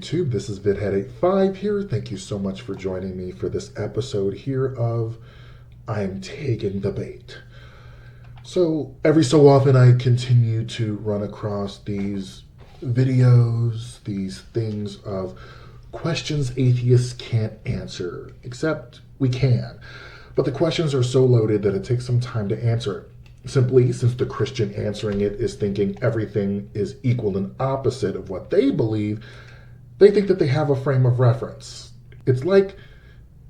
YouTube. This is VidHead85 here. Thank you so much for joining me for this episode here of I'm Taking the Bait. So every so often I continue to run across these videos, these things of questions atheists can't answer, except we can. But the questions are so loaded that it takes some time to answer it. Simply, since the Christian answering it is thinking everything is equal and opposite of what they believe, they think that they have a frame of reference. It's like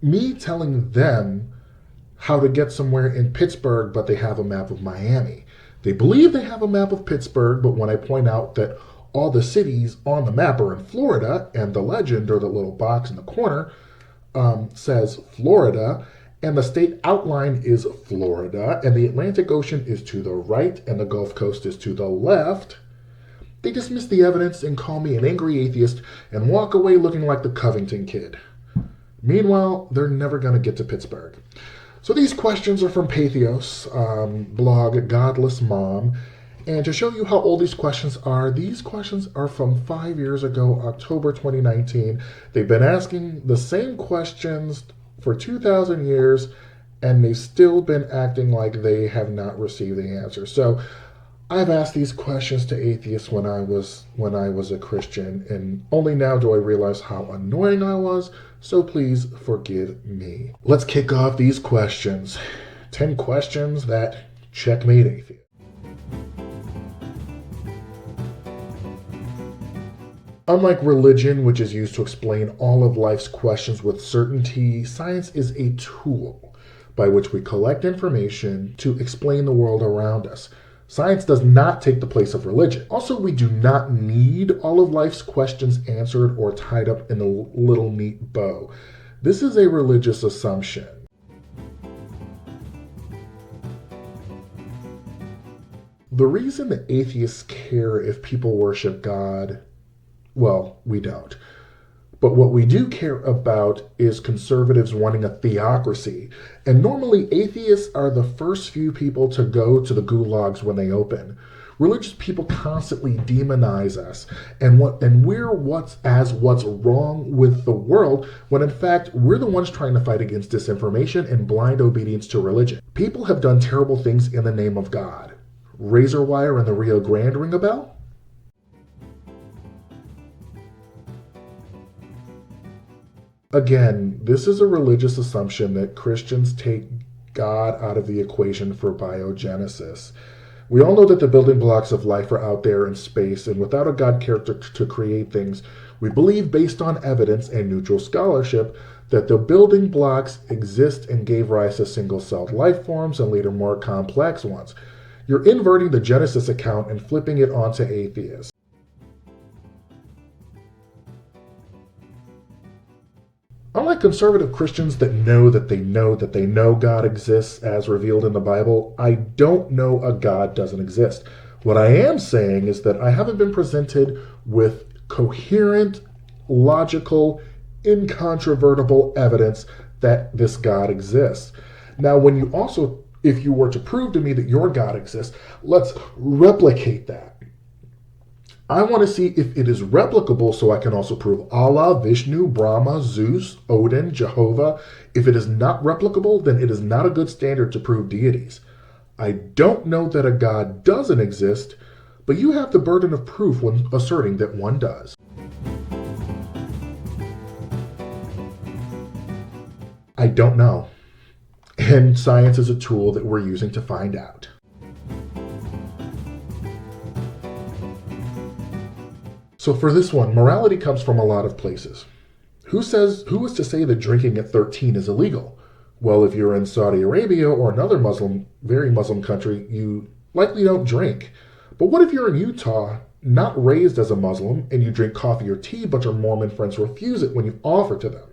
me telling them how to get somewhere in Pittsburgh, but they have a map of Miami. They believe they have a map of Pittsburgh, but when I point out that all the cities on the map are in Florida, and the legend, or the little box in the corner, says Florida, and the state outline is Florida, and the Atlantic Ocean is to the right, and the Gulf Coast is to the left, they dismiss the evidence and call me an angry atheist and walk away looking like the Covington kid. Meanwhile, they're never going to get to Pittsburgh. So these questions are from Patheos, blog Godless Mom, and to show you how old these questions are from 5 years ago, October 2019. They've been asking the same questions for 2,000 years, and they've still been acting like they have not received the answer. So I've asked these questions to atheists when I was a Christian, and only now do I realize how annoying I was, so please forgive me. Let's kick off these questions. 10 questions that checkmate atheists. Unlike religion, which is used to explain all of life's questions with certainty, science is a tool by which we collect information to explain the world around us. Science does not take the place of religion. Also, we do not need all of life's questions answered or tied up in a little neat bow. This is a religious assumption. The reason that atheists care if people worship God, well, we don't. But what we do care about is conservatives wanting a theocracy. And normally atheists are the first few people to go to the gulags when they open. Religious people constantly demonize us and we're what's wrong with the world, when in fact we're the ones trying to fight against disinformation and blind obedience to religion. People have done terrible things in the name of God. Razor wire and the Rio Grande ring a bell? Again, this is a religious assumption that Christians take God out of the equation for biogenesis. We all know that the building blocks of life are out there in space, and without a God character to create things, we believe based on evidence and neutral scholarship that the building blocks exist and gave rise to single-celled life forms and later more complex ones. You're inverting the Genesis account and flipping it onto atheists. Unlike conservative Christians that they know God exists as revealed in the Bible, I don't know a God doesn't exist. What I am saying is that I haven't been presented with coherent, logical, incontrovertible evidence that this God exists. Now, if you were to prove to me that your God exists, let's replicate that. I want to see if it is replicable so I can also prove Allah, Vishnu, Brahma, Zeus, Odin, Jehovah. If it is not replicable, then it is not a good standard to prove deities. I don't know that a God doesn't exist, but you have the burden of proof when asserting that one does. I don't know. And science is a tool that we're using to find out. So for this one, morality comes from a lot of places. Who is to say that drinking at 13 is illegal? Well, if you're in Saudi Arabia or another very Muslim country, you likely don't drink. But what if you're in Utah, not raised as a Muslim, and you drink coffee or tea, but your Mormon friends refuse it when you offer to them?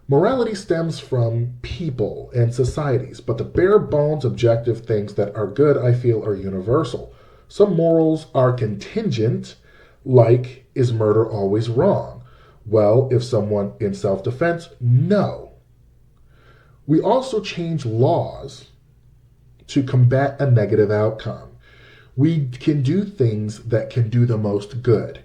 Morality stems from people and societies, but the bare bones objective things that are good, I feel, are universal. Some morals are contingent, like, is murder always wrong? Well, if someone in self-defense, no. We also change laws to combat a negative outcome. We can do things that can do the most good.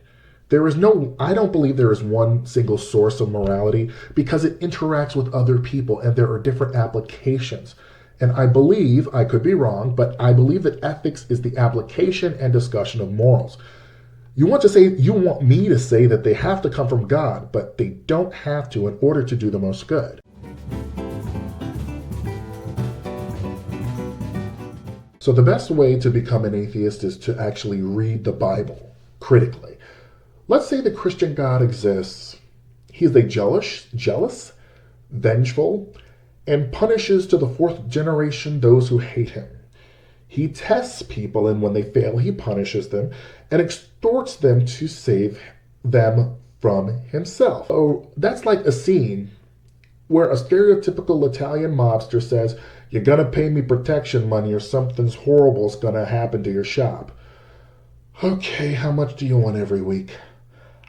I don't believe there is one single source of morality because it interacts with other people and there are different applications. And I believe, I could be wrong, but I believe that ethics is the application and discussion of morals. You want me to say that they have to come from God, but they don't have to in order to do the most good. So the best way to become an atheist is to actually read the Bible critically. Let's say the Christian God exists. He is jealous, vengeful, and punishes to the fourth generation those who hate him. He tests people, and when they fail, he punishes them and extorts them to save them from himself. Oh, that's like a scene where a stereotypical Italian mobster says, "You're gonna pay me protection money or something's horrible's gonna happen to your shop." Okay, how much do you want every week?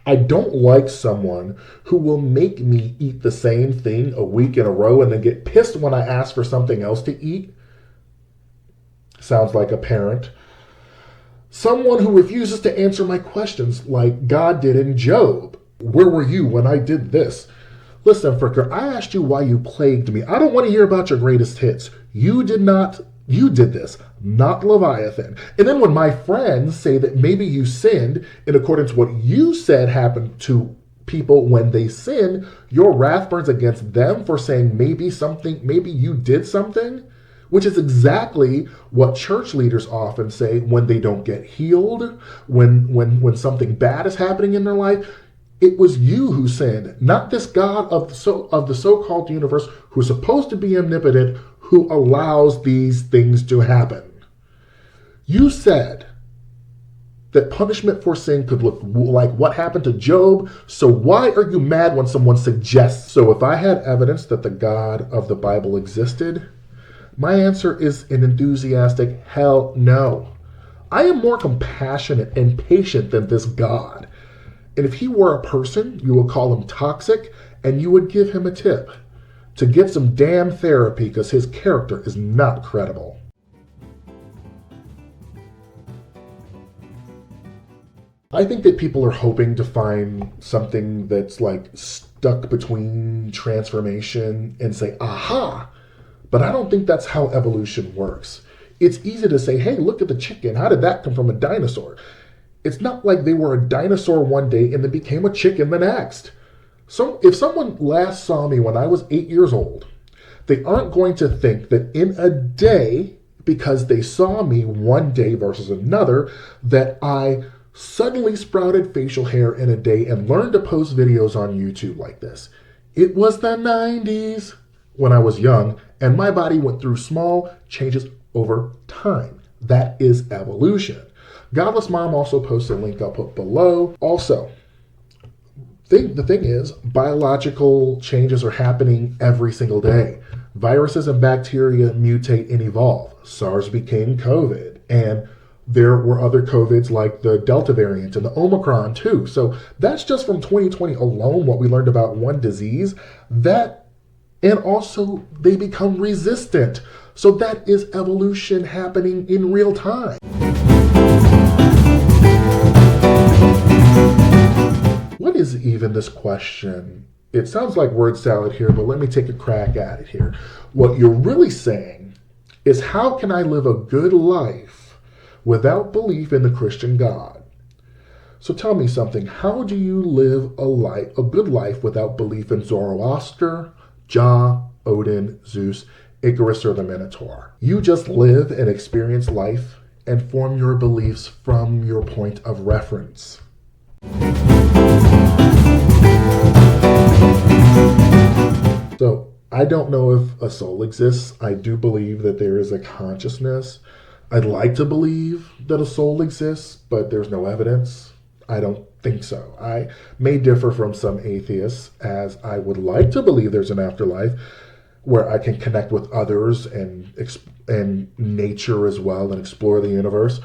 I don't like someone who will make me eat the same thing a week in a row and then get pissed when I ask for something else to eat. Sounds like a parent. Someone who refuses to answer my questions like God did in Job. Where were you when I did this? Listen, Fricker, I asked you why you plagued me. I don't want to hear about your greatest hits. You did this, not Leviathan. And then when my friends say that maybe you sinned in accordance with what you said happened to people when they sin, your wrath burns against them for saying maybe you did something, which is exactly what church leaders often say when they don't get healed, when something bad is happening in their life. It was you who sinned, not this God of the so-called universe who's supposed to be omnipotent, who allows these things to happen. You said that punishment for sin could look like what happened to Job, so why are you mad when someone suggests? So if I had evidence that the God of the Bible existed, my answer is an enthusiastic hell no. I am more compassionate and patient than this God. And if he were a person, you would call him toxic and you would give him a tip to get some damn therapy because his character is not credible. I think that people are hoping to find something that's like stuck between transformation and say, aha, but I don't think that's how evolution works. It's easy to say, hey, look at the chicken. How did that come from a dinosaur? It's not like they were a dinosaur one day and then became a chicken the next. So if someone last saw me when I was 8 years old, they aren't going to think that in a day, because they saw me one day versus another, that I suddenly sprouted facial hair in a day and learned to post videos on YouTube like this. It was the 90s when I was young, and my body went through small changes over time. That is evolution. Godless Mom also posts a link I'll put below. Also, the thing is, biological changes are happening every single day. Viruses and bacteria mutate and evolve. SARS became COVID, and there were other COVIDs like the Delta variant and the Omicron too. So that's just from 2020 alone, what we learned about one disease. And also they become resistant. So that is evolution happening in real time. What is even this question? It sounds like word salad here, but let me take a crack at it here. What you're really saying is, how can I live a good life without belief in the Christian God? So tell me something. How do you live a good life without belief in Zoroaster, Jah, Odin, Zeus, Icarus, or the Minotaur? You just live and experience life and form your beliefs from your point of reference. So, I don't know if a soul exists. I do believe that there is a consciousness. I'd like to believe that a soul exists, but there's no evidence. I don't think so. I may differ from some atheists, as I would like to believe there's an afterlife where I can connect with others and nature as well and explore the universe.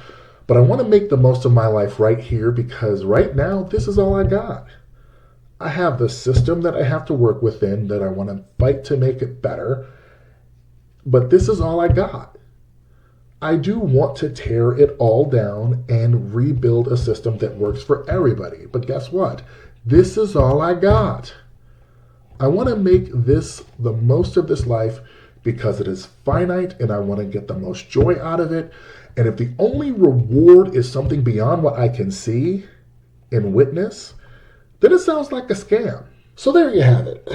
But I want to make the most of my life right here, because right now, this is all I got. I have the system that I have to work within, that I want to fight to make it better. But this is all I got. I do want to tear it all down and rebuild a system that works for everybody. But guess what? This is all I got. I want to make this the most of this life because it is finite and I want to get the most joy out of it. And if the only reward is something beyond what I can see and witness, then it sounds like a scam. So there you have it.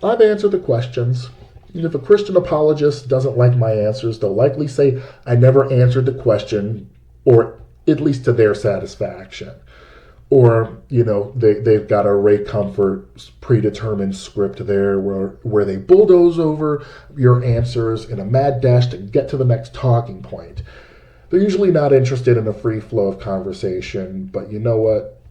I've answered the questions. And if a Christian apologist doesn't like my answers, they'll likely say I never answered the question, or at least to their satisfaction. Or, they've got a Ray Comfort predetermined script there where they bulldoze over your answers in a mad dash to get to the next talking point. They're usually not interested in a free flow of conversation, but you know what?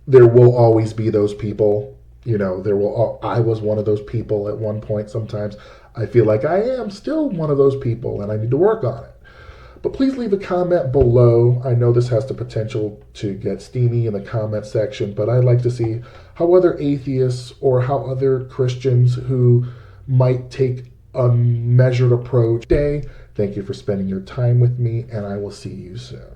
There will always be those people. I was one of those people at one point sometimes. I feel like I am still one of those people and I need to work on it. But please leave a comment below. I know this has the potential to get steamy in the comment section, but I'd like to see how other atheists or how other Christians who might take a measured approach. Thank you for spending your time with me, and I will see you soon.